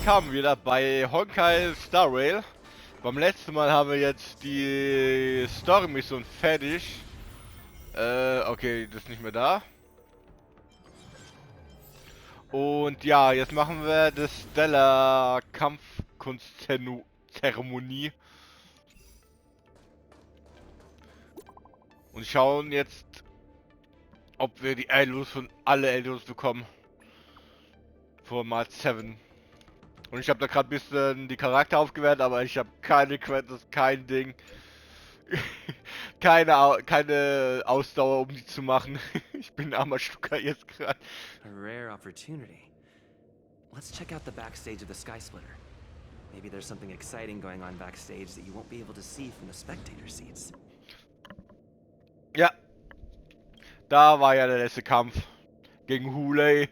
willkommen wieder bei Honkai Starraile. Beim letzten Mal haben wir jetzt die Story-Mission fertig. Okay, das ist nicht mehr da. Und ja, jetzt machen wir das Stellar Kampfkunstzeremonie. Und schauen jetzt, ob wir die Eilos von alle Eilos bekommen. Vor Mal 7. Und ich habe da gerade ein bisschen die Charakter aufgewertet, aber ich habe keine Quentis, kein Ding. keine Ausdauer, um die zu machen. Ich bin ein armer Stucker jetzt gerade. A rare opportunity. Let's check out the backstage of the Sky Splitter. Maybe there's something exciting going on backstage that you won't be able to see from the spectator seats. Ja. Da war ja der letzte Kampf. Gegen Hulei.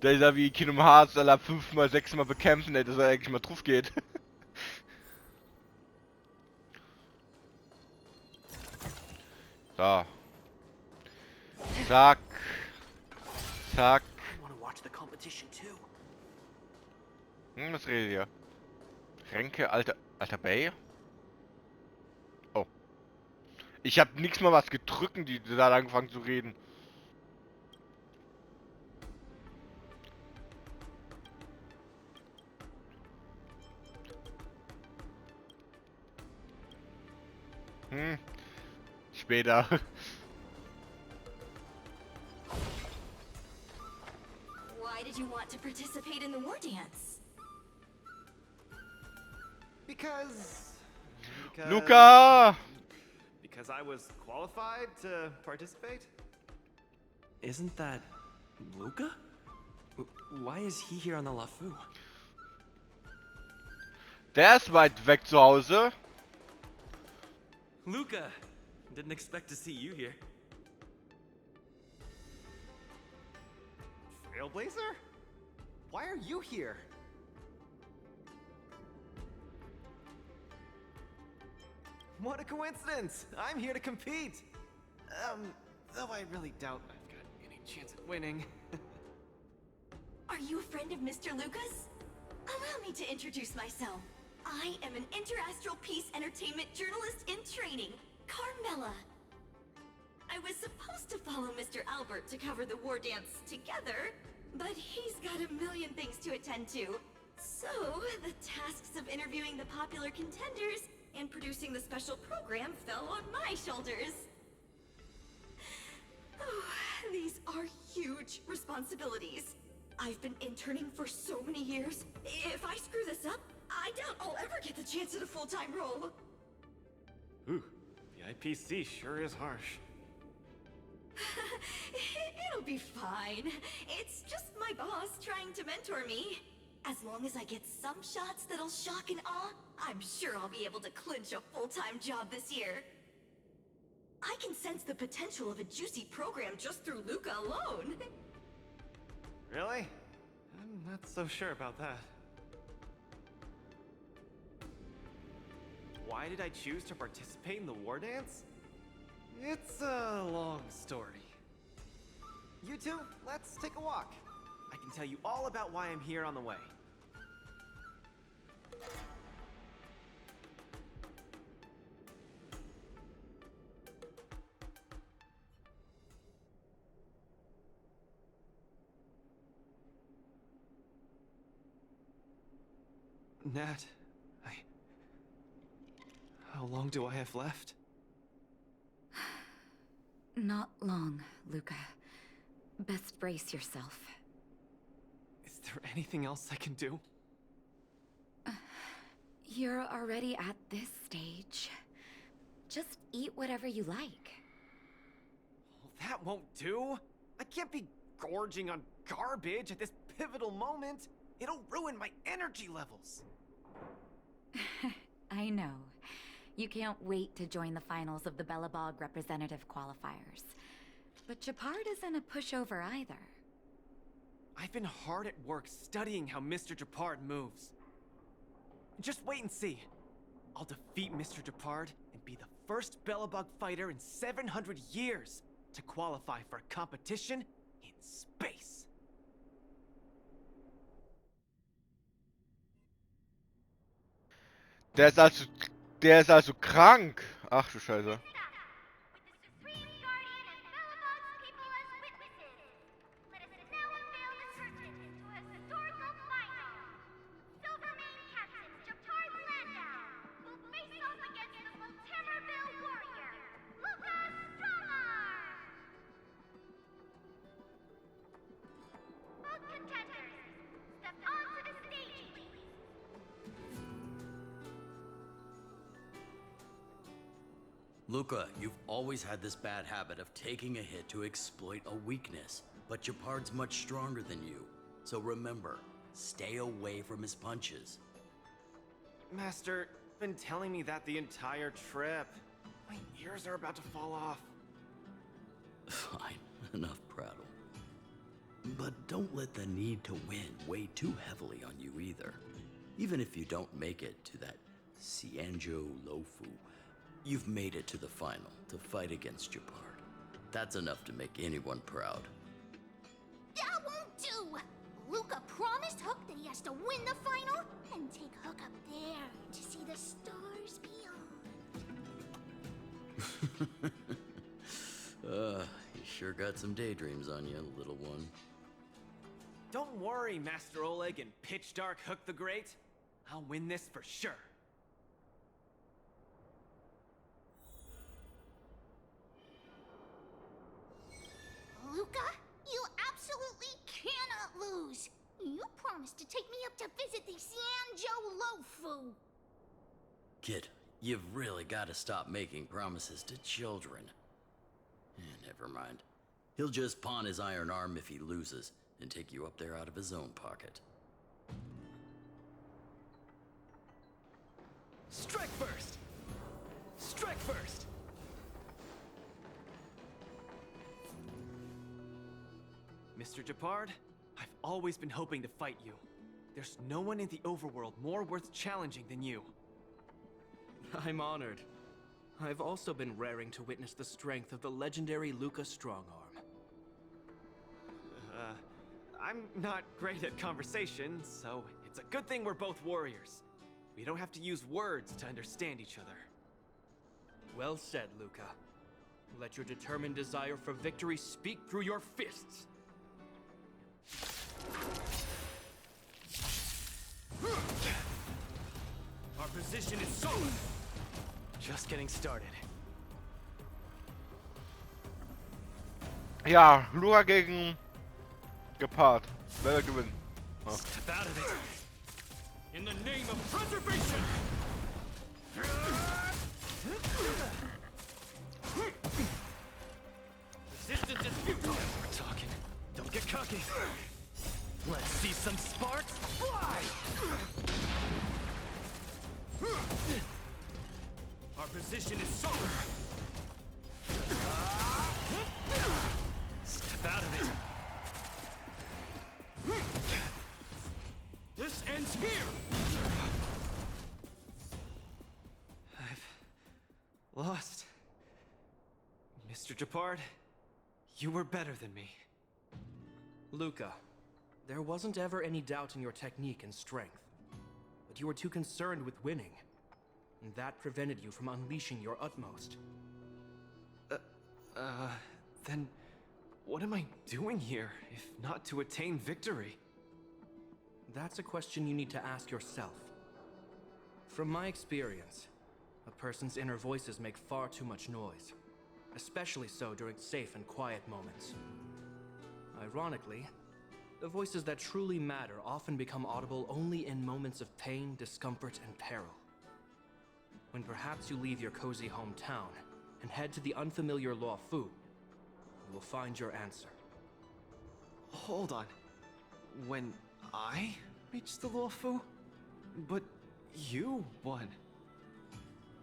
Der ist ja wie Kingdom Hearts, aller 5-mal, 6-mal bekämpfen, dass er eigentlich mal drauf geht. So. Zack. Zack. Was redet ihr? Ränke, alter Bay? Oh. Ich hab nix mal was gedrückt, die da angefangen zu reden. Später. Why did you want to participate in the war dance? Because Luka! Because I was qualified to participate? Isn't that Luka? Why is he here on the LaFu? Der ist weit weg zu Hause. Luka! Didn't expect to see you here. Trailblazer? Why are you here? What a coincidence! I'm here to compete! Though I really doubt I've got any chance at winning. Are you a friend of Mr. Lucas? Allow me to introduce myself. I am an interastral peace entertainment journalist in training, Carmela. I was supposed to follow Mr. Albert to cover the war dance together, but he's got a million things to attend to. So, the tasks of interviewing the popular contenders and producing the special program fell on my shoulders. Oh, these are huge responsibilities. I've been interning for so many years. If I screw this up, I doubt I'll ever get the chance at a full-time role. Ooh, the IPC sure is harsh. It'll be fine. It's just my boss trying to mentor me. As long as I get some shots that'll shock and awe, I'm sure I'll be able to clinch a full-time job this year. I can sense the potential of a juicy program just through Luka alone. Really? I'm not so sure about that. Why did I choose to participate in the war dance? It's a long story. You two, let's take a walk. I can tell you all about why I'm here on the way. Nat, how long do I have left? Not long, Luka. Best brace yourself. Is there anything else I can do? You're already at this stage. Just eat whatever you like. Well, that won't do. I can't be gorging on garbage at this pivotal moment. It'll ruin my energy levels. I know. You can't wait to join the finals of the Belobog representative qualifiers. But Japard isn't a pushover either. I've been hard at work studying how Mr. Japard moves. Just wait and see. I'll defeat Mr. Japard and be the first Belobog fighter in 700 years to qualify for a competition in space. Der ist also krank. Ach du Scheiße. Luka, you've always had this bad habit of taking a hit to exploit a weakness, but Japard's much stronger than you. So remember, stay away from his punches. Master, you've been telling me that the entire trip. My ears are about to fall off. Fine, enough prattle. But don't let the need to win weigh too heavily on you either. Even if you don't make it to that Cianjo Lofu, you've made it to the final to fight against Japard. That's enough to make anyone proud. That won't do! Luka promised Hook that he has to win the final and take Hook up there to see the stars beyond. You sure got some daydreams on you, little one. Don't worry, Master Oleg and Pitch Dark Hook the Great. I'll win this for sure. Luka, you absolutely cannot lose! You promised to take me up to visit the Cianjo Lofu! Kid, you've really got to stop making promises to children. Never mind. He'll just pawn his iron arm if he loses, and take you up there out of his own pocket. Strike first! Strike first! Mr. Japard, I've always been hoping to fight you. There's no one in the overworld more worth challenging than you. I'm honored. I've also been raring to witness the strength of the legendary Luka Strongarm. I'm not great at conversation, so it's a good thing we're both warriors. We don't have to use words to understand each other. Well said, Luka. Let your determined desire for victory speak through your fists. Our position is solid. Just getting started. Ja, Luka gegen Gepard. Wer gewinnt? Oh. Step out of it. In the name of preservation! Resistance is futile! We're talking. Don't get cocky. Let's see some sparks fly! Our position is solid. Step out of it. This ends here! I've lost. Mr. Japard, you were better than me. Luka, there wasn't ever any doubt in your technique and strength. But you were too concerned with winning. And that prevented you from unleashing your utmost. Then what am I doing here, if not to attain victory? That's a question you need to ask yourself. From my experience, a person's inner voices make far too much noise, especially so during safe and quiet moments. Ironically, the voices that truly matter often become audible only in moments of pain, discomfort, and peril. When perhaps you leave your cozy hometown and head to the unfamiliar Luofu, you will find your answer. Hold on. When I reached the Luofu? But you won.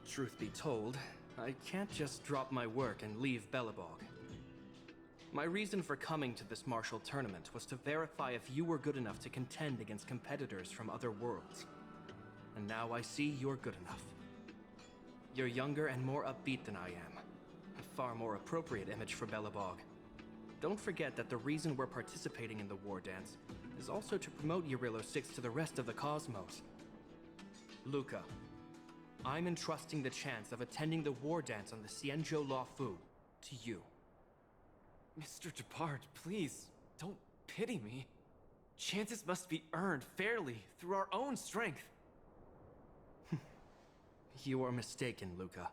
Truth be told, I can't just drop my work and leave Belobog. My reason for coming to this martial tournament was to verify if you were good enough to contend against competitors from other worlds. And now I see you're good enough. You're younger and more upbeat than I am. A far more appropriate image for Belobog. Don't forget that the reason we're participating in the war dance is also to promote Eurilo 6 to the rest of the cosmos. Luka, I'm entrusting the chance of attending the war dance on the Xianzhou Luofu to you. Mr. Jabard, please, don't pity me. Chances must be earned fairly through our own strength. You are mistaken, Luka.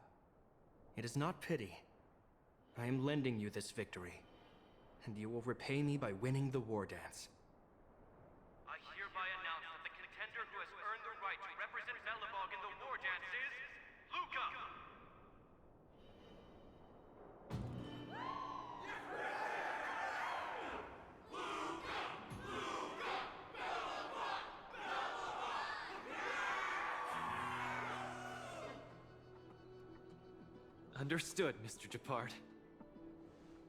It is not pity. I am lending you this victory, and you will repay me by winning the war dance. I hereby announce that the contender who has earned the right to represent Belobog in the war dance is Luka! Understood, Mr. Jabard.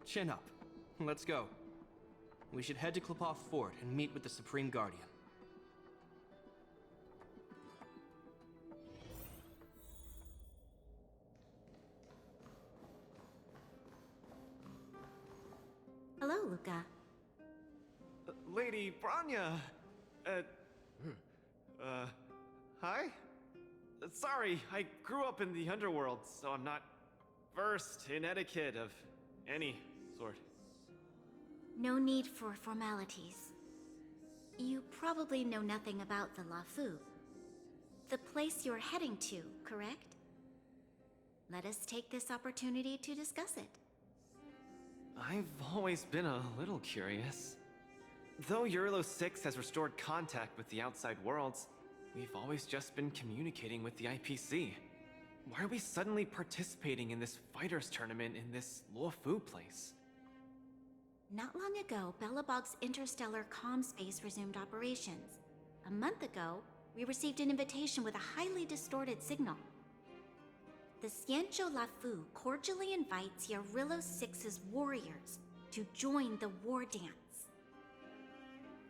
Chin up. Let's go. We should head to Klopov Fort and meet with the Supreme Guardian. Hello, Luka. Lady Branya! Hi? Sorry, I grew up in the underworld, so I'm not versed in etiquette of any sort. No need for formalities. You probably know nothing about the Luofu. The place you're heading to, correct? Let us take this opportunity to discuss it. I've always been a little curious. Though Eurilo 6 has restored contact with the outside worlds, we've always just been communicating with the IPC. Why are we suddenly participating in this fighters tournament in this Luofu place? Not long ago, Belobog's interstellar comm space resumed operations. A month ago, we received an invitation with a highly distorted signal. The Xianzhou Luofu cordially invites Eurilo 6's warriors to join the war dance.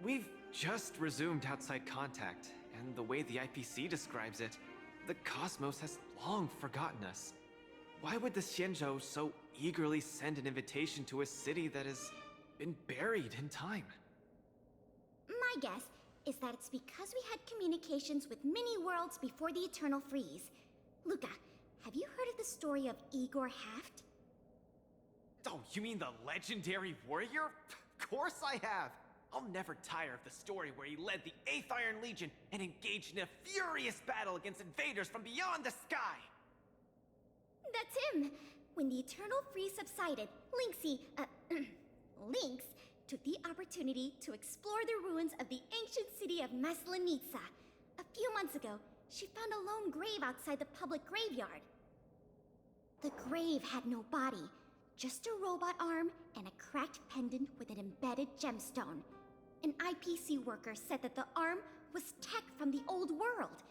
We've just resumed outside contact, and the way the IPC describes it, the cosmos has long forgotten us. Why would the Xianzhou so eagerly send an invitation to a city that has been buried in time? My guess is that it's because we had communications with many worlds before the Eternal Freeze. Luka, have you heard of the story of Igor Haft? Oh, you mean the legendary warrior? Of course I have! I'll never tire of the story where he led the 8th Iron Legion and engaged in a furious battle against invaders from beyond the sky! That's him! When the Eternal Freeze subsided, Lynx took the opportunity to explore the ruins of the ancient city of Maslenitsa. A few months ago, she found a lone grave outside the public graveyard. The grave had no body, just a robot arm and a cracked pendant with an embedded gemstone. An IPC worker said that the arm was tech from the old world.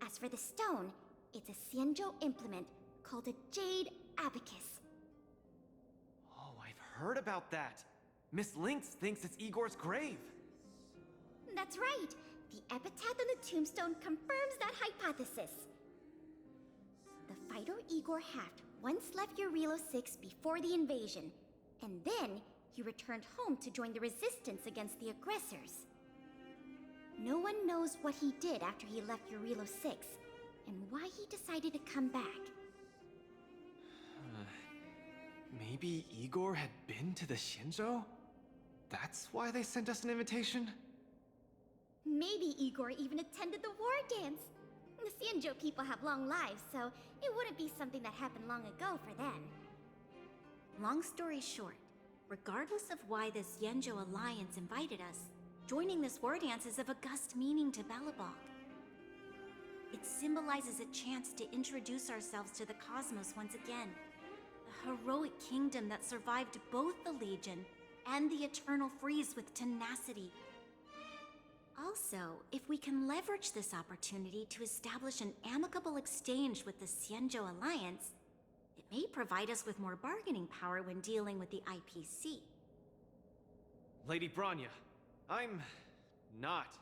As for the stone, it's a Xianzhou implement called a Jade Abacus. Oh, I've heard about that. Miss Lynx thinks it's Igor's grave. That's right. The epitaph on the tombstone confirms that hypothesis. The fighter Igor Haft once left Eurilo 6 before the invasion, and then he returned home to join the resistance against the aggressors. No one knows what he did after he left Eurilo 6, and why he decided to come back. Maybe Igor had been to the Xianzhou? That's why they sent us an invitation? Maybe Igor even attended the war dance. The Xianzhou people have long lives, so it wouldn't be something that happened long ago for them. Long story short, regardless of why the Xianzhou Alliance invited us, joining this war dance is of august meaning to Belobog. It symbolizes a chance to introduce ourselves to the cosmos once again. A heroic kingdom that survived both the Legion and the Eternal Freeze with tenacity. Also, if we can leverage this opportunity to establish an amicable exchange with the Xianzhou Alliance, it may provide us with more bargaining power when dealing with the IPC. Lady Branya, I'm not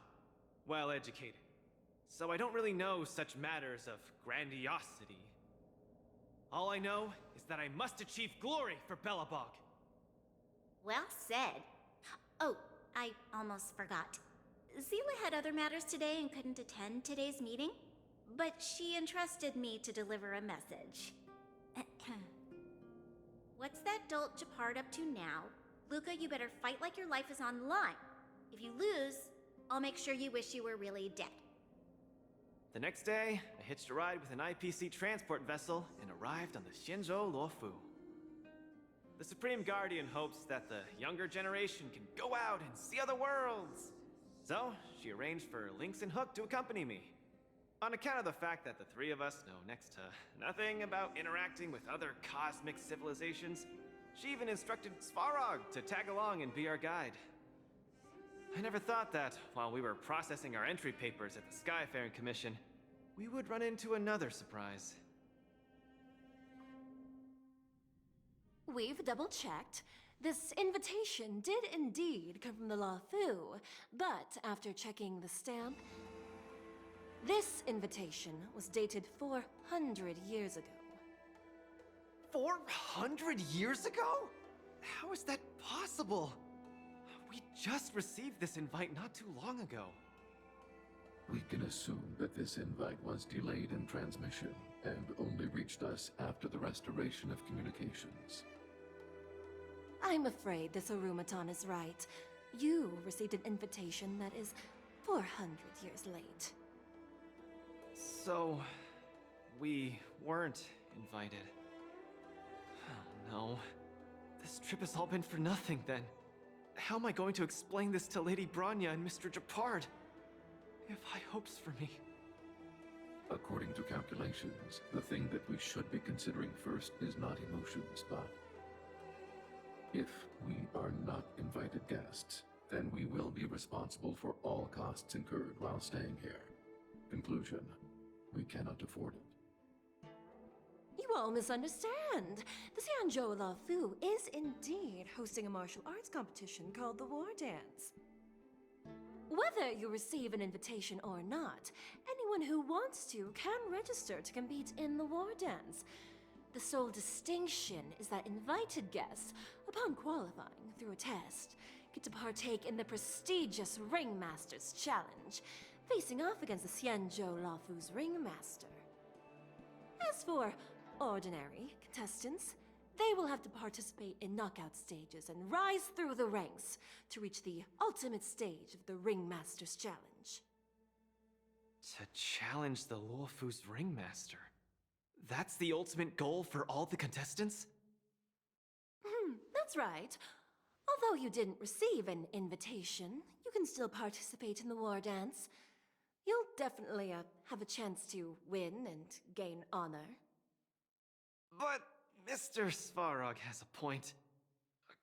well educated, so I don't really know such matters of grandiosity. All I know is that I must achieve glory for Belobog. Well said. Oh, I almost forgot. Zila had other matters today and couldn't attend today's meeting. but she entrusted me to deliver a message. What's that dolt Japard up to now? Luka, you better fight like your life is on the line. If you lose, I'll make sure you wish you were really dead. The next day, I hitched a ride with an IPC transport vessel and arrived on the Shenzhou Luofu. The Supreme Guardian hopes that the younger generation can go out and see other worlds. So, she arranged for Lynx and Hook to accompany me. On account of the fact that the three of us know next to nothing about interacting with other cosmic civilizations, she even instructed Svarog to tag along and be our guide. I never thought that, while we were processing our entry papers at the Skyfaring Commission, we would run into another surprise. We've double-checked. This invitation did indeed come from the Luofu, but after checking the stamp, this invitation was dated 400 years ago. 400 years ago? How is that possible? We just received this invite not too long ago. We can assume that this invite was delayed in transmission and only reached us after the restoration of communications. I'm afraid this Arumaton is right. You received an invitation that is 400 years late. So, we weren't invited. Oh no. This trip has all been for nothing then. How am I going to explain this to Lady Bronya and Mr. Japard? They have high hopes for me. According to calculations, the thing that we should be considering first is not emotions, but if we are not invited guests, then we will be responsible for all costs incurred while staying here. Conclusion: we cannot afford it. You all misunderstand. The Xianzhou Luofu is indeed hosting a martial arts competition called the War Dance. Whether you receive an invitation or not, anyone who wants to can register to compete in the War Dance. The sole distinction is that invited guests, upon qualifying through a test, get to partake in the prestigious Ringmaster's Challenge, facing off against the Xianzhou Luofu's Ringmaster. As for ordinary contestants, they will have to participate in knockout stages and rise through the ranks to reach the ultimate stage of the Ringmaster's Challenge. To challenge the Luofu's Ringmaster? That's the ultimate goal for all the contestants? That's right. Although you didn't receive an invitation, you can still participate in the War Dance. You'll definitely have a chance to win and gain honor. But Mr. Svarog has a point.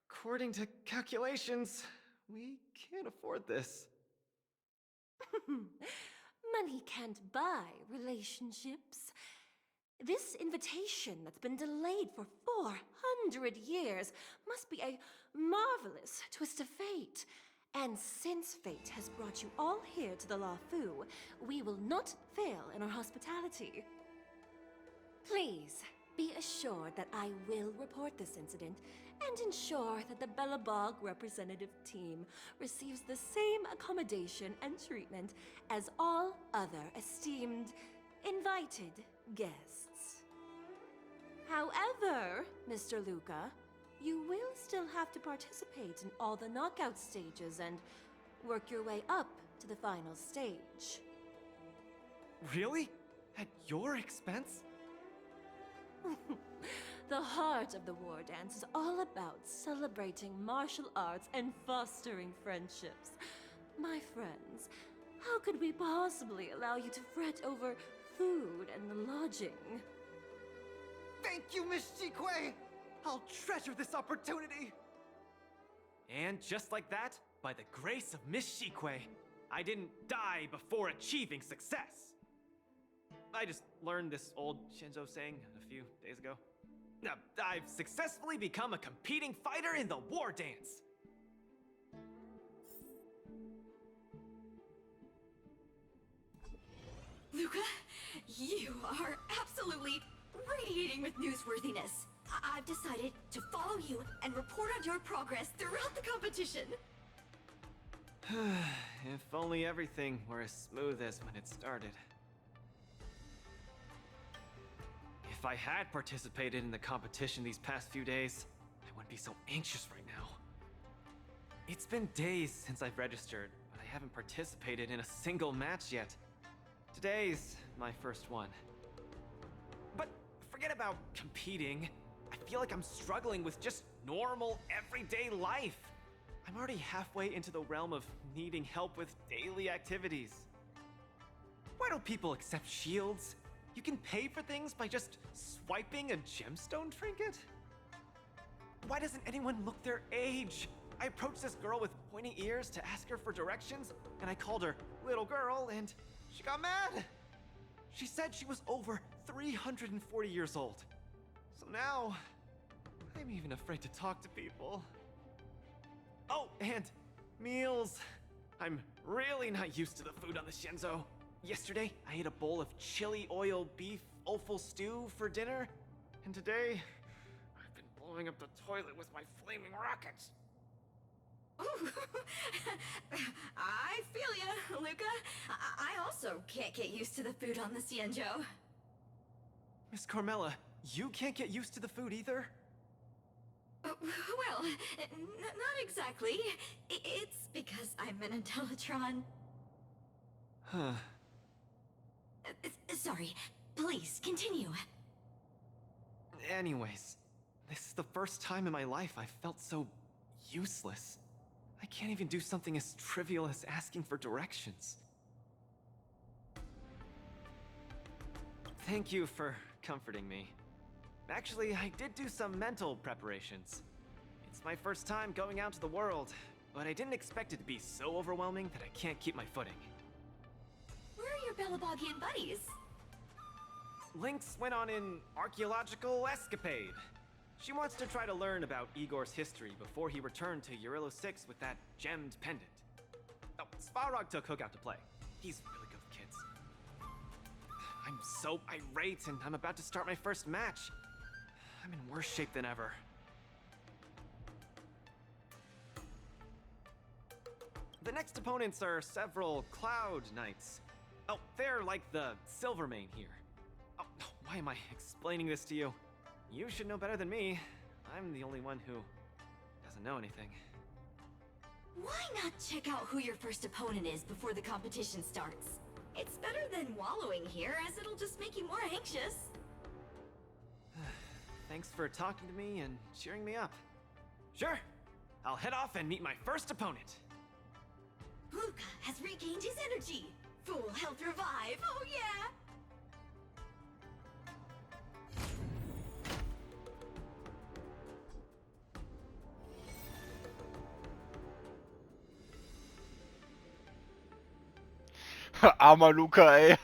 According to calculations, we can't afford this. Money can't buy relationships. This invitation that's been delayed for 400 years must be a marvelous twist of fate. And since fate has brought you all here to the Luofu, we will not fail in our hospitality. Please, be assured that I will report this incident and ensure that the Belobog representative team receives the same accommodation and treatment as all other esteemed, invited guests. However, Mr. Luka, you will still have to participate in all the knockout stages and work your way up to the final stage. Really? At your expense? The heart of the War Dance is all about celebrating martial arts and fostering friendships. My friends, how could we possibly allow you to fret over food and lodging? Thank you, Miss Shikwe! I'll treasure this opportunity! And just like that, by the grace of Miss Shikwe, I didn't die before achieving success! I just learned this old Shinzo saying a few days ago. I've successfully become a competing fighter in the War Dance! Luka, you are absolutely radiating with newsworthiness. I've decided to follow you and report on your progress throughout the competition. If only everything were as smooth as when it started. If I had participated in the competition these past few days, I wouldn't be so anxious right now. It's been days since I've registered, but I haven't participated in a single match yet. Today's my first one. But forget about competing. I feel like I'm struggling with just normal, everyday life. I'm already halfway into the realm of needing help with daily activities. Why don't people accept shields? You can pay for things by just swiping a gemstone trinket? Why doesn't anyone look their age? I approached this girl with pointy ears to ask her for directions, and I called her little girl, and she got mad. She said she was over 340 years old. So now, I'm even afraid to talk to people. Oh, and meals. I'm really not used to the food on the Shinzo. Yesterday, I ate a bowl of chili oil beef offal stew for dinner, and today, I've been blowing up the toilet with my flaming rockets. Ooh. I feel ya, Luka. I also can't get used to the food on the Xianzhou. Miss Carmela, you can't get used to the food either? Well, not exactly. It's because I'm an Intellatron. Huh. Sorry. Please, continue. Anyways, this is the first time in my life I felt so useless. I can't even do something as trivial as asking for directions. Thank you for comforting me. Actually, I did do some mental preparations. It's my first time going out to the world, but I didn't expect it to be so overwhelming that I can't keep my footing. Where are your Belabogian buddies? Lynx went on an archaeological escapade. She wants to try to learn about Igor's history before he returned to Urilla 6 with that gemmed pendant. Oh, Svarog took Hook out to play. He's really good with kids. I'm so irate, and I'm about to start my first match. I'm in worse shape than ever. The next opponents are several Cloud Knights. Oh, they're like the Silvermane here. Oh, why am I explaining this to you? You should know better than me. I'm the only one who doesn't know anything. Why not check out who your first opponent is before the competition starts? It's better than wallowing here, as it'll just make you more anxious. Thanks for talking to me and cheering me up. Sure, I'll head off and meet my first opponent. Luka has regained his energy. Full health revive, oh yeah! Armer Luka, ey.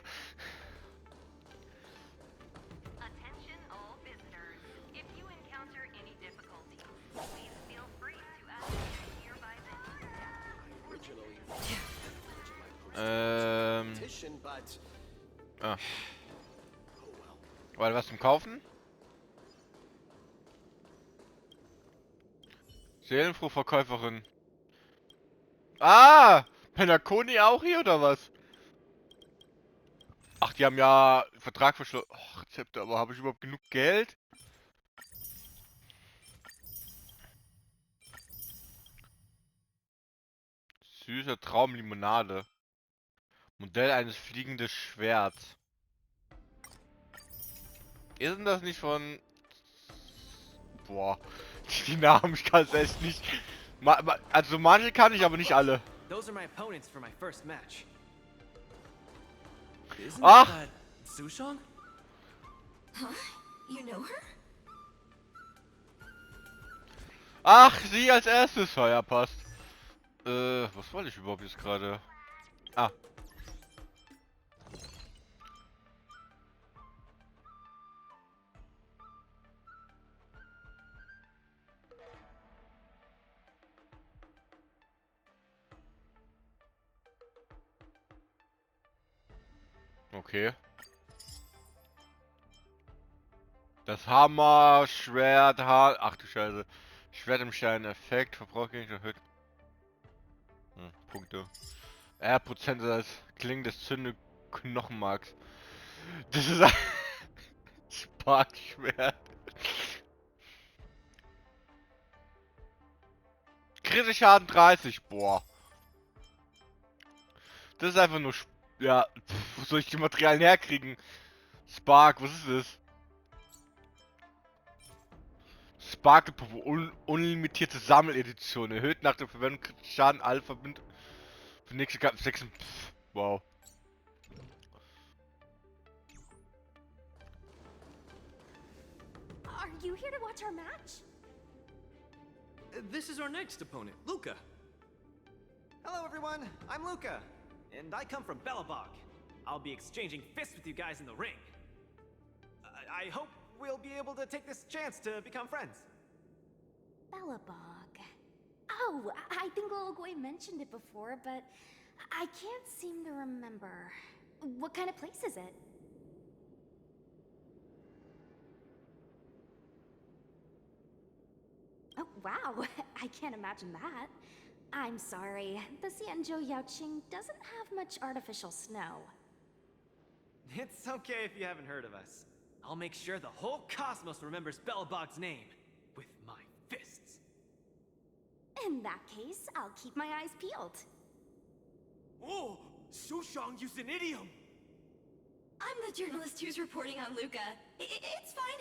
Attention all visitors. If you encounter any difficulties, please feel free to activate nearby Ah. War da was zum Kaufen? Seelenfroh Verkäuferin. Ah! Penaconi auch hier oder was? Ach, die haben ja Vertrag verschlossen. Och, Rezepte, aber habe ich überhaupt genug Geld? Süßer Traumlimonade. Modell eines fliegenden Schwerts. Ist denn das nicht von... Boah, die Namen, ich kann es echt nicht... Also manche kann ich, aber nicht alle. Those are my opponents for my first match. Isn't Ach! that Sushong? Huh? You know her? Ach, sie als erstes. Oh, ja, passt. Was wollte ich überhaupt jetzt gerade? Ah. Okay. Das Hammer, Schwert, ach du Scheiße. Schwert im Stein, Effekt, Verbrauch erhöht. Punkte. Prozent des Klingen des Zünde Knochenmarks. Das ist Spark-Schwert. Kritischer Schaden 30, boah. Das ist einfach nur, ja, wo soll ich die Materialien herkriegen? Spark, was ist das? Spark unlimitierte Sammeledition. Erhöht nach der Verwendung kritischen Schaden alle Verbündeten für nächste Karten 6. Wow. Are you here to watch our match? This is our next opponent, Luka. Hello, everyone. I'm Luka, and I come from Belobog. I'll be exchanging fists with you guys in the ring. I hope we'll be able to take this chance to become friends. Belobog. Oh, I think Little Goy mentioned it before, but I can't seem to remember. What kind of place is it? Oh, wow. I can't imagine that. I'm sorry. The Xianzhou Yaoqing doesn't have much artificial snow. It's okay if you haven't heard of us. I'll make sure the whole cosmos remembers Belobog's name with my fists. In that case, I'll keep my eyes peeled. Oh, Sushang used an idiom. I'm the journalist who's reporting on Luka. It's fine.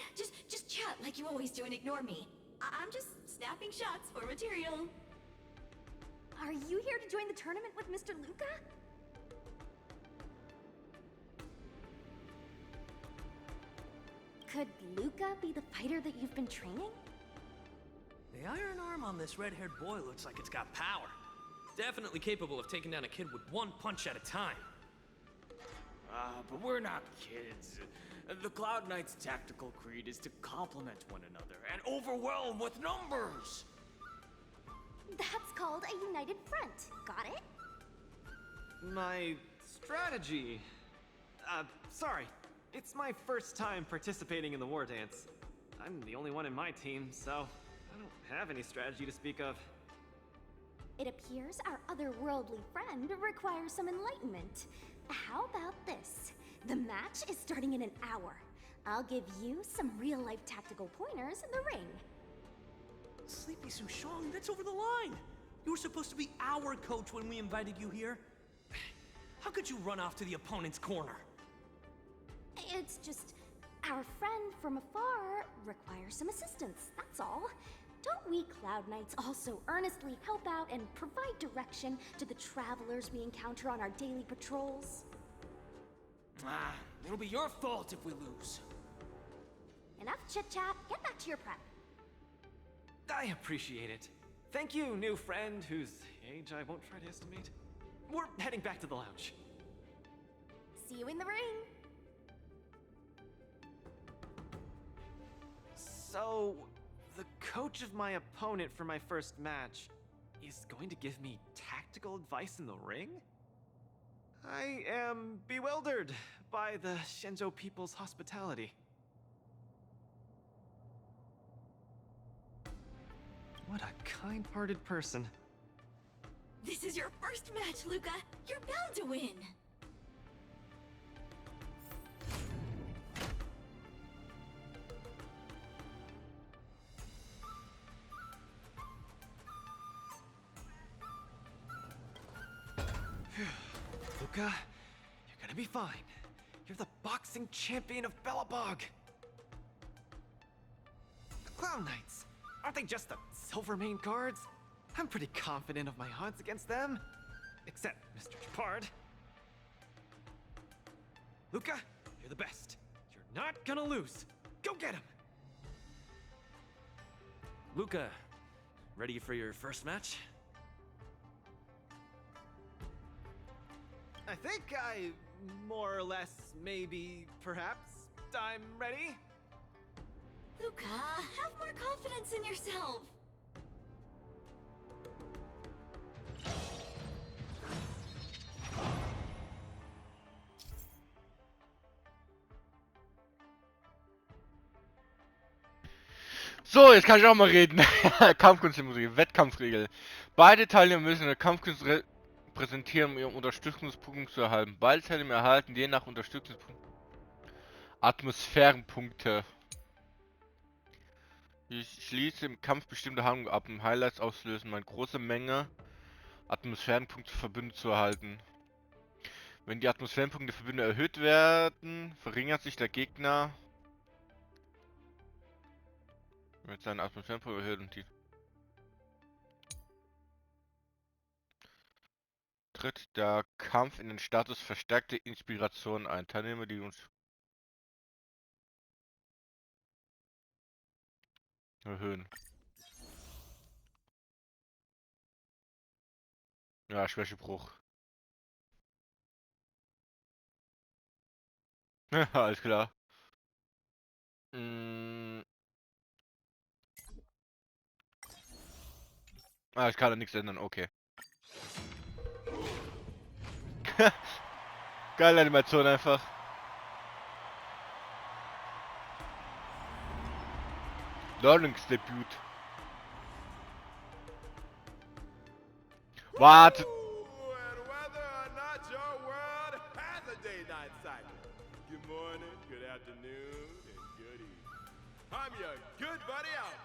Just chat like you always do and ignore me. I'm just snapping shots for material. Are you here to join the tournament with Mr. Luka? Could Luka be the fighter that you've been training? The iron arm on this red-haired boy looks like it's got power. Definitely capable of taking down a kid with one punch at a time. But we're not kids. The Cloud Knight's tactical creed is to complement one another and overwhelm with numbers! That's called a united front. Got it? My strategy. Sorry. It's my first time participating in the war dance. I'm the only one in my team, so I don't have any strategy to speak of. It appears our otherworldly friend requires some enlightenment. How about this? The match is starting in an hour. I'll give you some real-life tactical pointers in the ring. Sleepy Sushang, that's over the line! You were supposed to be our coach when we invited you here. How could you run off to the opponent's corner? It's just, our friend from afar requires some assistance, that's all. Don't we Cloud Knights also earnestly help out and provide direction to the travelers we encounter on our daily patrols? It'll be your fault if we lose. Enough chit-chat, get back to your prep. I appreciate it. Thank you, new friend whose age I won't try to estimate. We're heading back to the lounge. See you in the ring. So, the coach of my opponent for my first match is going to give me tactical advice in the ring? I am bewildered by the Shenzhou people's hospitality. What a kind-hearted person. This is your first match, Luka. You're bound to win. Luka, you're gonna be fine. You're the boxing champion of Belobog. The Clown Knights, aren't they just the Silvermane guards? I'm pretty confident of my odds against them. Except Mr. Japard. Luka, you're the best. You're not gonna lose. Go get him! Luka, ready for your first match? I think I, more or less, maybe, perhaps, I'm ready. Luka, have more confidence in yourself. So, jetzt kann ich auch mal reden. Kampfkunstmusik, Wettkampfregel. Beide Teilnehmer müssen eine Kampfkunst präsentieren, um ihren Unterstützungspunkt zu erhalten. Beide Teilnehmer erhalten je nach Unterstützungspunkt Atmosphärenpunkte. Ich schließe im Kampf bestimmte Handlungen ab, um Highlights auszulösen, eine große Menge Atmosphärenpunkte verbündet zu erhalten. Wenn die Atmosphärenpunkte der Verbünde erhöht werden, verringert sich der Gegner. Mit seinen Atmosphärenpunkten erhöht und die. Tritt der Kampf in den Status verstärkte Inspiration ein. Teilnehmer, die uns erhöhen. Ja, Schwächebruch. Alles klar. Ah, ich kann da nichts ändern, okay. Geile Animation einfach. Learningsdebüt. Warte. And whether or not your world has a day-night cycle. Good morning, good afternoon, and good evening. I'm your good buddy out.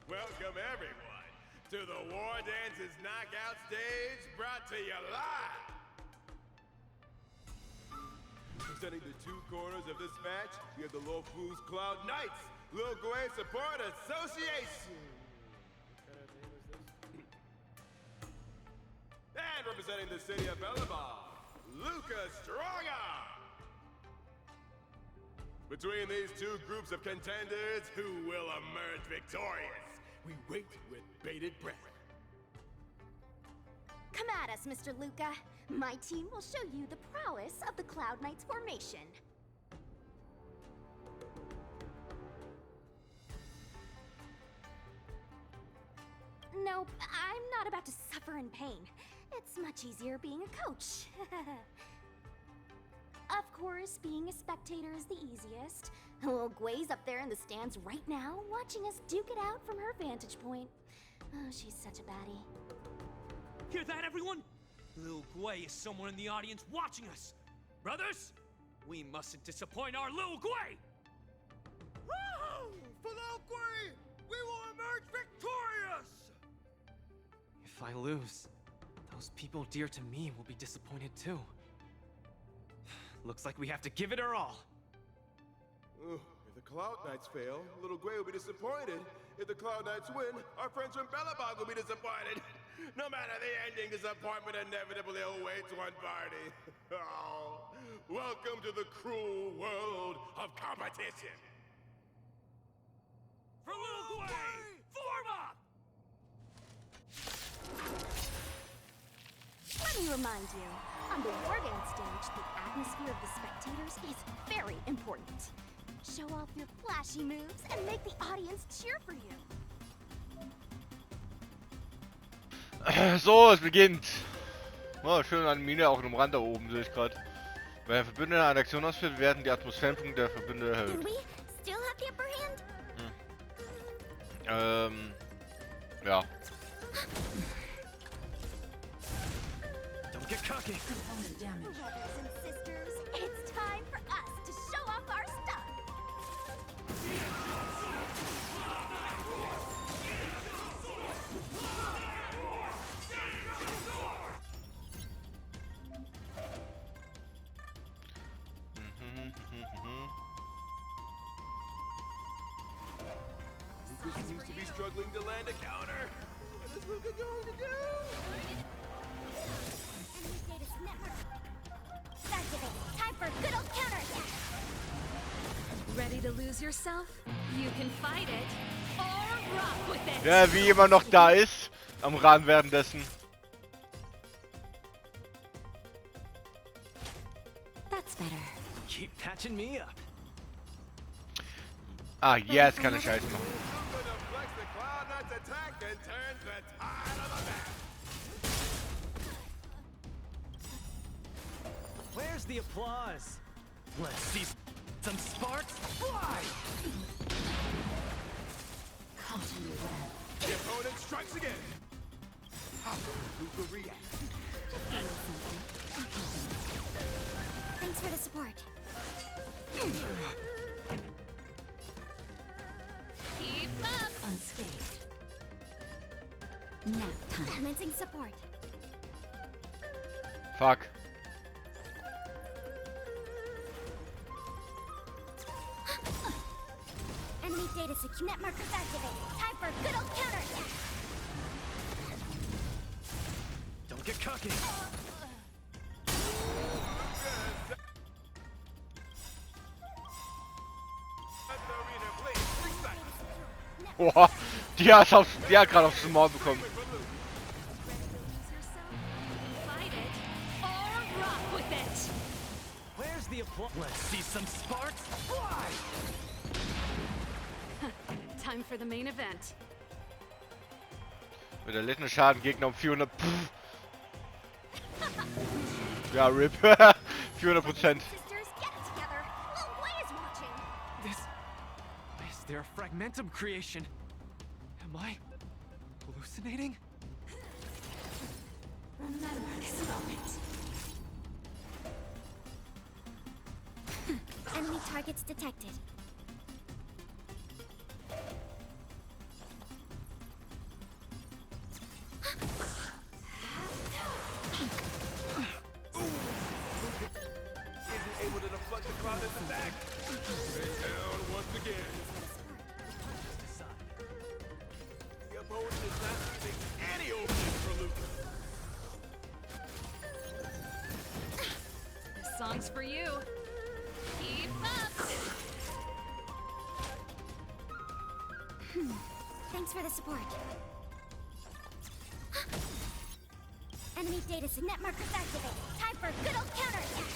Welcome everyone to the War Dances Knockout Stage, brought to you live. Presenting the two corners of this match, we have the Lofus Cloud Knights, Lil Gway Support Association. And representing the city of Bellabong, Luka Strongarm. Between these two groups of contenders, who will emerge victorious? We wait with bated breath. Come at us, Mr. Luka. My team will show you the prowess of the Cloud Knights formation. Nope, I'm not about to suffer in pain. It's much easier being a coach. Of course, being a spectator is the easiest. Little Gway's up there in the stands right now, watching us duke it out from her vantage point. Oh, she's such a baddie. Hear that, everyone? Lil Gway is somewhere in the audience watching us. Brothers, we mustn't disappoint our Lil Gway! Woo! For Lil Gway, we will emerge victorious! If I lose, those people dear to me will be disappointed too. Looks like we have to give it our all. If the Cloud Knights fail, Little Gway will be disappointed. If the Cloud Knights win, our friends from Bellabog will be disappointed. No matter the ending, disappointment inevitably awaits one party. Oh, welcome to the cruel world of competition. For Lil Gway, form up! Let me remind you, on the War Dance stage, the atmosphere of the spectators is very important. Show off your flashy moves and make the audience cheer for you. So, es beginnt. Oh, schön an Mine auch im Rand da oben, sehe ich gerade. Wenn der Verbündete eine Aktion ausführt, werden die Atmosphärenpunkte der Verbünde erhöht. Do we still have the upper hand? Ja. Don't get cocky. Brothers and sisters, it's time for us to show off our stuff. Luka seems to be struggling to land a counter. What is Luka going to do? Enemy status network. Activate. Time for a good old counterattack. Ready to lose yourself? You can fight it or rock with it. Ja, wie immer noch da ist. Am Rand währenddessen. That's better. Keep patching me up. Ah, jetzt kann ich Scheiß machen. Luka deflects the Cloud Knights attack and turns the tide of the match. Where's the applause? Let's see some sparks fly! The opponent strikes again. How will Luka react? Thanks for the support. Keep up! Unscathed. Nap time. Commencing support. Fuck. Enemy data secure. Net markers activated. Time for a good old counterattack. Don't get cocky. Boah, die hat gerade aufs Maul bekommen. Fight it or rock with it. Where's the applause? Let's see some sparks fly! Time for the main event. Mit erlittenen Schaden Gegner um 400. Pff. Ja, RIP. 400%. Sisters, get it together. Lil Gwei is watching. Is there a fragmentum creation? Am I hallucinating? Remember this moment. Enemy targets detected. Isn't able to deflect the cloud attack. Down once again. The opponent is not using any openings for Luka. This song's for you. Keep up. Thanks for the support. Enemy data net markers activated. Time for a good old counterattack.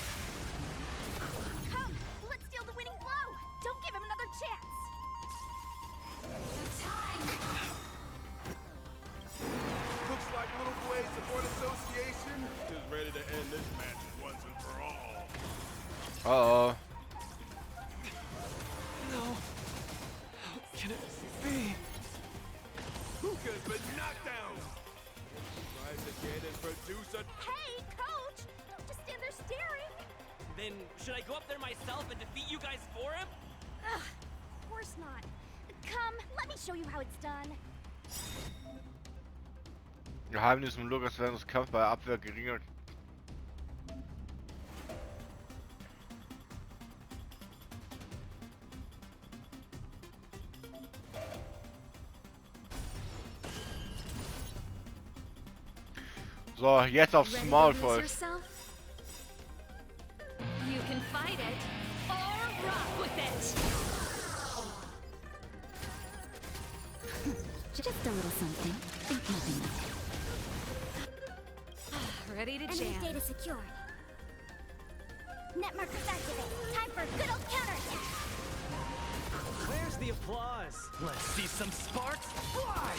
Come, let's steal the winning blow. Don't give him another chance. Looks like Little Gwei Support Association is ready to end this match once and for all. Uh-oh. No. How can it be? Luka's been knocked down. Rise again and produce a... Hey, coach! Don't just stand there staring. Then, should I go up there myself and defeat you guys for him? Ugh, of course not. Come, let me show you how it's done. Geheimnis von Lukas während des Kampfs bei Abwehr geringer. So, jetzt aufs Ready Maul to lose voll. yourself? You can fight it or rock with it. Just a little something. Think nothing of it. Ready to Enemy jam. data secured. Net markers activated. Time for a good old counterattack. Where's the applause? Let's see some sparks fly!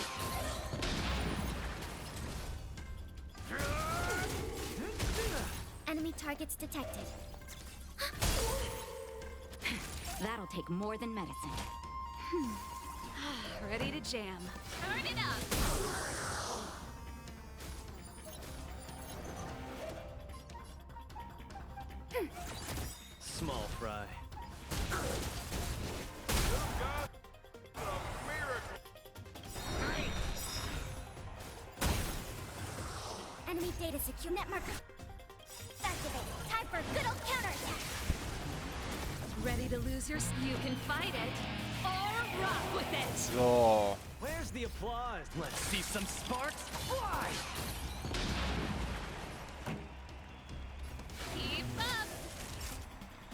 Enemy targets detected. That'll take more than medicine. Ready to jam. Turn it up. Small fry. Enemy data secure. Net marker activated. Time for a good old counterattack. Ready to lose your... You can fight it or rock with it. So. Where's the applause? Let's see some sparks fly! Keep up.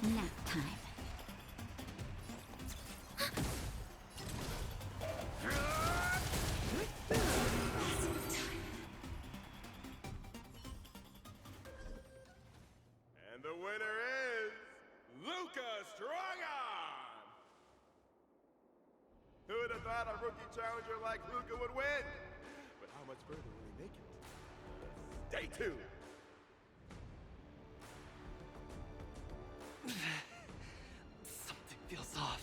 Nap time. And the winner is Luka Strongarm. Who would have thought a rookie challenger like Luka would win? But how much further will he make it? Stay tuned. Something feels off.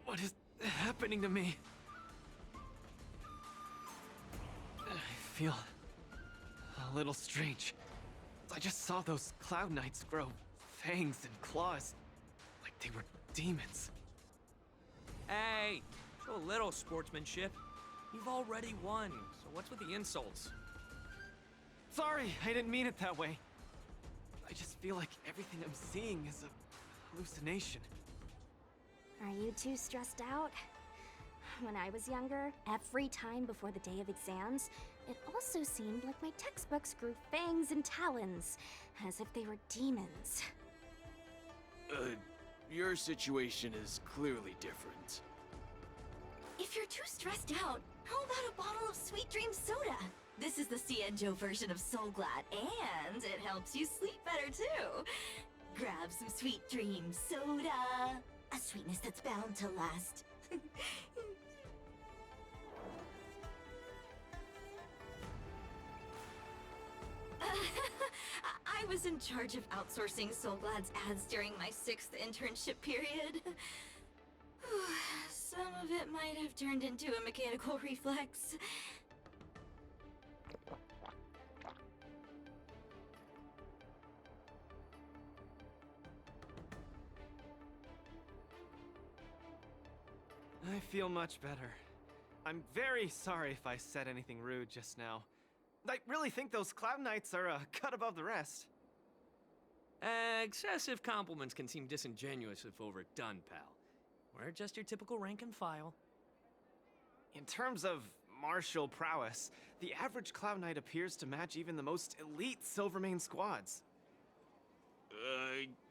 What is happening to me? I feel a little strange. I just saw those Cloud Knights grow fangs and claws, like they were demons. Hey, show a little sportsmanship. You've already won, so what's with the insults? Sorry, I didn't mean it that way. I just feel like everything I'm seeing is a hallucination. Are you too stressed out? When I was younger, every time before the day of exams, it also seemed like my textbooks grew fangs and talons, as if they were demons. Your situation is clearly different. If you're too stressed out, how about a bottle of Sweet Dream soda? This is the Cienjo version of Soul Glad, and it helps you sleep better too. Grab some Sweet Dream soda. A sweetness that's bound to last. I was in charge of outsourcing Soul Glad's ads during my 6th internship period. Some of it might have turned into a mechanical reflex. I feel much better. I'm very sorry if I said anything rude just now. I really think those Cloud Knights are a cut above the rest. Excessive compliments can seem disingenuous if overdone, pal. We're just your typical rank and file. In terms of martial prowess, the average Cloud Knight appears to match even the most elite Silvermane squads.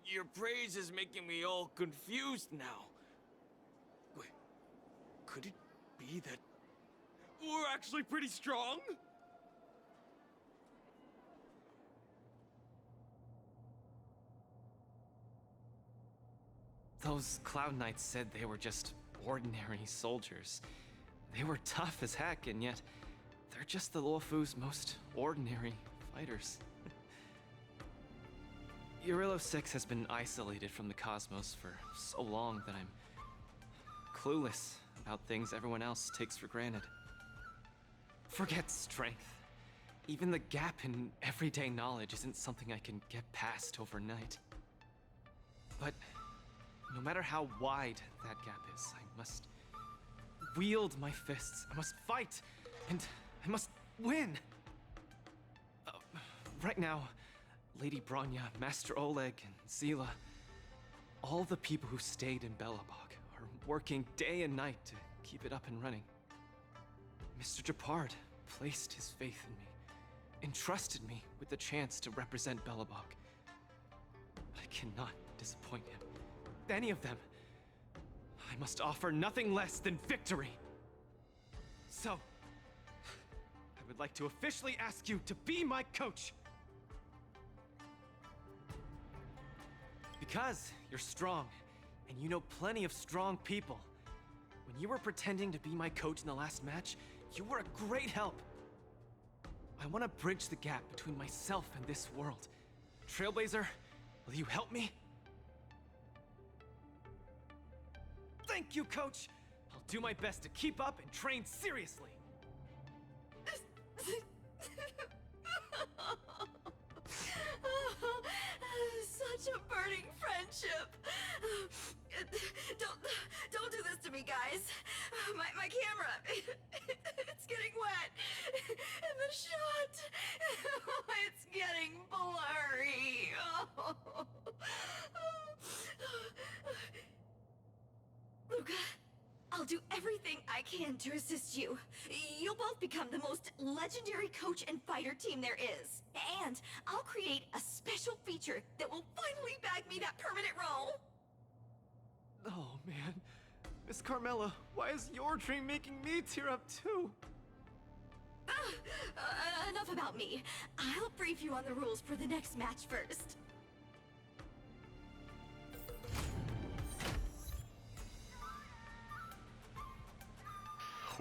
Your praise is making me all confused now. Wait, could it be that we're actually pretty strong? Those Cloud Knights said they were just ordinary soldiers. They were tough as heck, and yet they're just the Luofu's most ordinary fighters. Eurillo 6 has been isolated from the cosmos for so long that I'm clueless about things everyone else takes for granted. Forget strength. Even the gap in everyday knowledge isn't something I can get past overnight. But no matter how wide that gap is, I must wield my fists. I must fight, and I must win. Right now, Lady Bronya, Master Oleg, and Zila, all the people who stayed in Belobog are working day and night to keep it up and running. Mr. Japard placed his faith in me, entrusted me with the chance to represent Belobog. But I cannot disappoint him. Any of them. I must offer nothing less than victory. So, I would like to officially ask you to be my coach. Because you're strong, and you know plenty of strong people. When you were pretending to be my coach in the last match, you were a great help. I want to bridge the gap between myself and this world. Trailblazer, will you help me? Thank you, Coach! I'll do my best to keep up and train seriously. Such a burning friendship. Don't do this to me, guys. My camera, it's getting wet. And the shot, it's getting blurry. Luka, I'll do everything I can to assist you. You'll both become the most legendary coach and fighter team there is. And I'll create a special feature that will finally bag me that permanent role. Oh, man. Miss Carmela, why is your dream making me tear up too? Enough about me. I'll brief you on the rules for the next match first.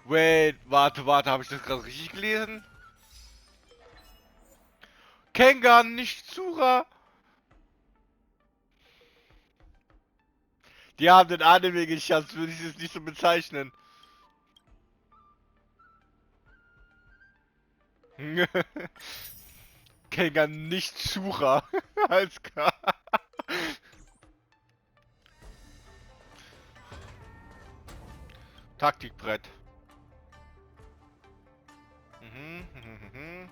Wait, warte, habe ich das gerade richtig gelesen? Kengan, nicht Zura! Die haben den Anime geschafft, würde ich es nicht so bezeichnen. Kengan, nicht Zura. Alles klar. Taktikbrett. Mhm.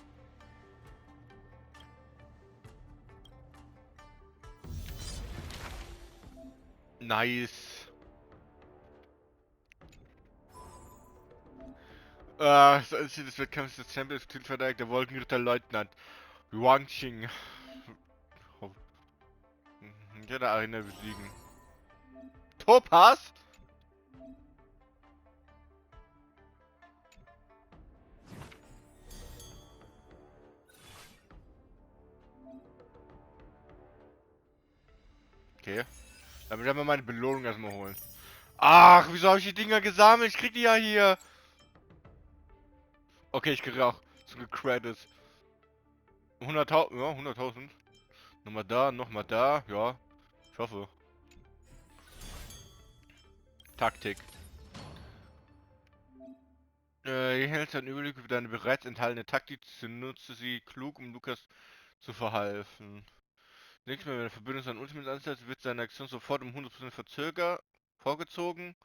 Nice. Das Ziel des Wettkampfs des Champions Titelverteidiger der Wolkenritter Leutnant Yuanqing. Ja, der Arena besiegen. Topaz? Okay. Dann werden wir meine Belohnung erstmal holen. Ach, wieso habe ich die Dinger gesammelt? Ich krieg die ja hier. Okay, ich kriege auch so Credits. 100.000, ja, 100.000. Nochmal da, ja. Ich hoffe. Taktik. Hier hältst du einen Überblick über deine bereits enthaltene Taktik. Nutze sie klug, um Lukas zu verhelfen. Nächstes Mal, wenn der Verbündete sein Ultimate ansetzt, wird seine Aktion sofort um 100% vorgezogen.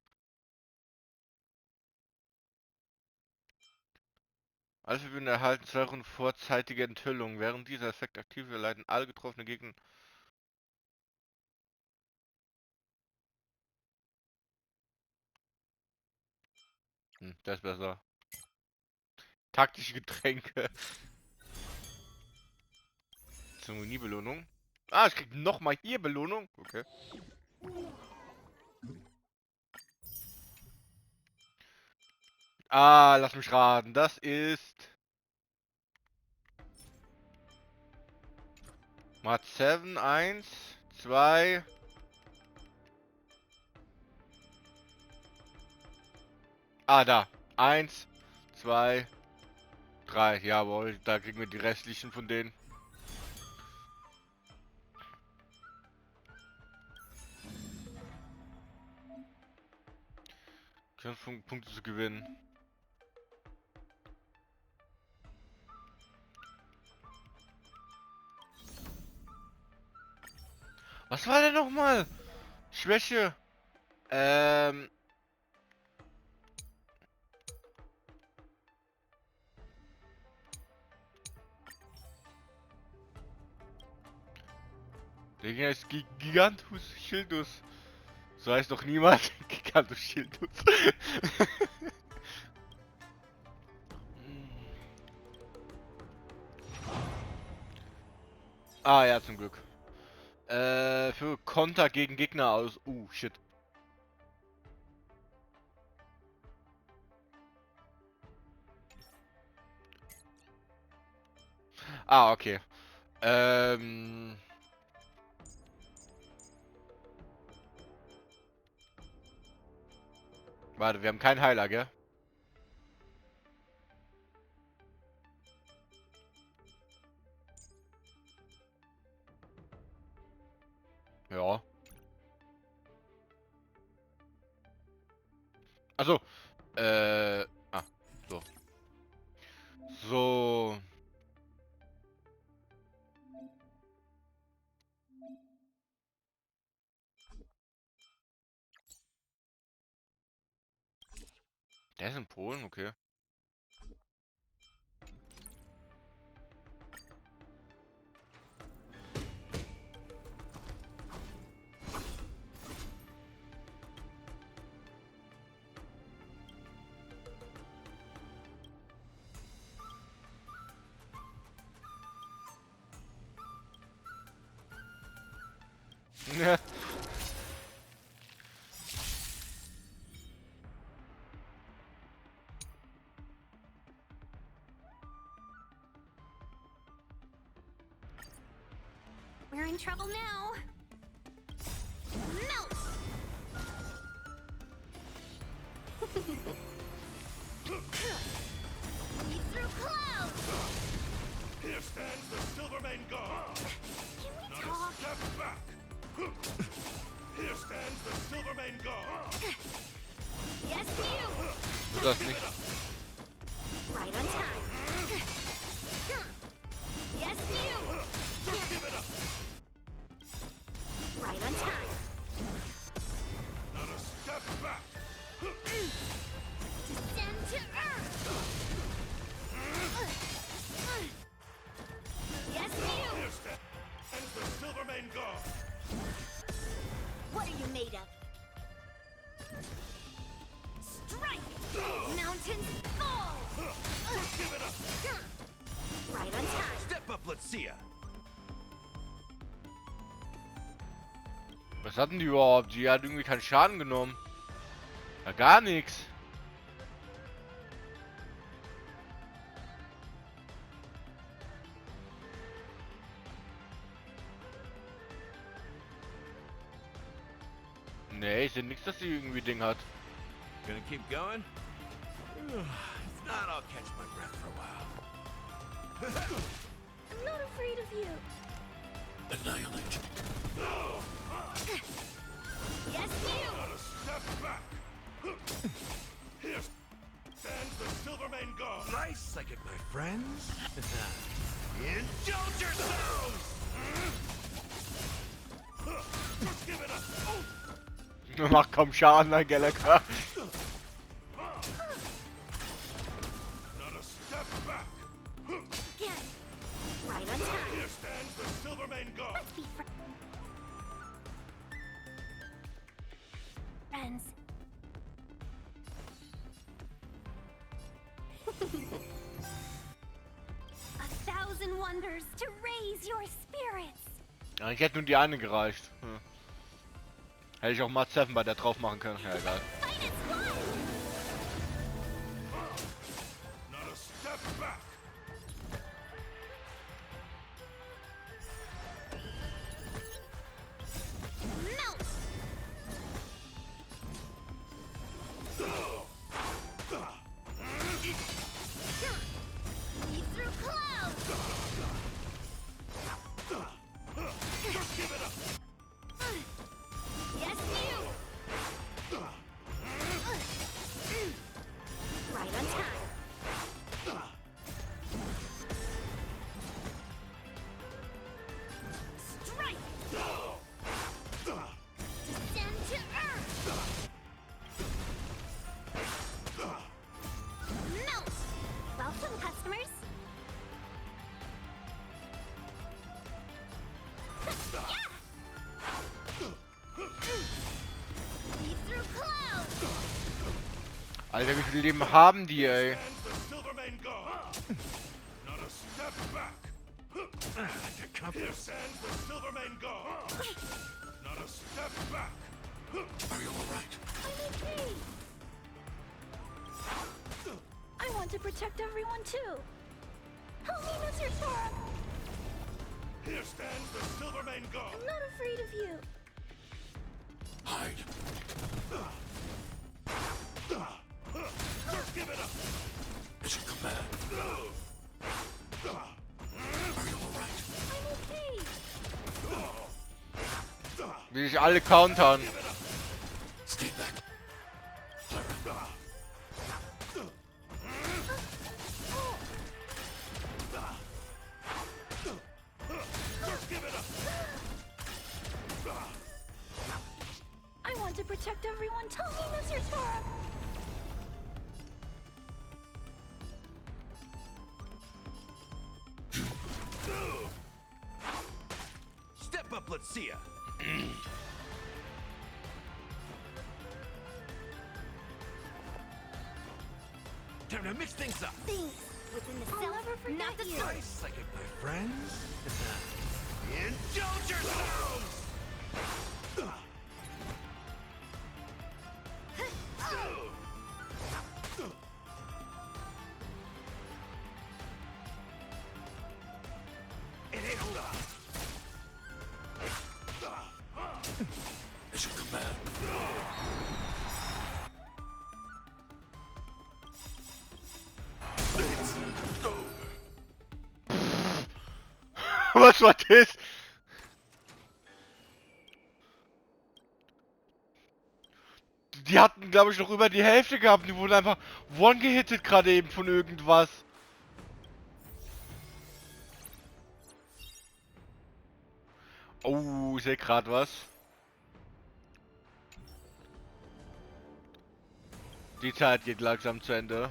Alle Verbündete erhalten 2 Runden vorzeitige Enthüllung. Während dieser Effekt aktiv wird, leiten alle getroffene Gegner. Das ist besser. Taktische Getränke. Zeremoniebelohnung. Ah, ich krieg nochmal hier Belohnung. Okay. Ah, lass mich raten. Das ist... Mat 7, 1, 2... Ah, da. 1, 2, 3. Jawohl, da kriegen wir die restlichen von denen. Punkte zu gewinnen. Was war denn nochmal? Schwäche. Der Gegner ist Gigantus Schildus. So heißt doch niemand. Gigantus Schildus. Ah ja, zum Glück. Für Konter gegen Gegner aus. Shit. Ah, okay. Warte, wir haben keinen Heiler, gell? Ja. Also, ah, so. So. Der ist in Polen, okay. Ja. We're in trouble now. Melt! We threw clouds! Here stands the Silvermane God. Can we Not talk? a step back. Here stands the Silvermane God. Yes, you! Das nicht. Right on time. Yes, you! Give it up. Right on time. Not a step back. let's see ya. Was hatten die überhaupt? Die hat irgendwie keinen Schaden genommen. Ja, gar nichts. Nee, ich sehe nichts, dass sie irgendwie Ding hat. Gonna keep going? If not, I'll catch my breath for a while. I'm not afraid of you. Annihilate. Yes, you! Not a step back. Here stands the Silvermane God. Nice psychic, my friends. Indulge yourselves! Just give it a... Mach kaum Schaden, mein Galactic. Not a step back. Again. Right on time. Here stands the Silvermane God. Let's be friends. 1,000 wonders to raise your spirits. Ja, ich hätte nur die eine gereicht. Hm. Hätte ich auch mal 7 bei der drauf machen können. Ja, egal. Fight is one. Not a step back. Melt. Leap through clouds. Just give it up. Yes, you. Right on time. Strike. Descend to earth. Melt. Welcome, customers. Leap through clouds. Alter, wie viel Leben haben die, ey? Stands the Silvermane God. Not a step back. Here stands the Silvermane God. Not a step back. Are you alright? I'm okay. I want to protect everyone too. Help me, Mr. Sora. Here stands the Silvermane God. I'm not afraid of you. Hide. Just give it up. It's a command. Are you alright? I'm okay. Wie sich alle countern. Stay back. Clara. Just give it up. I want to protect everyone. Tell me, Mr. Sora. Step up, let's see ya. Time to mix things up. Things within the self, never forget not the Nice source. psychic, my friends. Indulge yourselves! It's a command. Was war das? Die hatten, glaube ich, noch über die Hälfte gehabt. Die wurden einfach one-gehittet gerade eben von irgendwas. Oh, ich sehe gerade was. Die Zeit geht langsam zu Ende.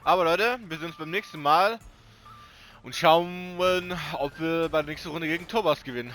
Aber Leute, wir sehen uns beim nächsten Mal. Und schauen, ob wir bei der nächsten Runde gegen Thomas gewinnen.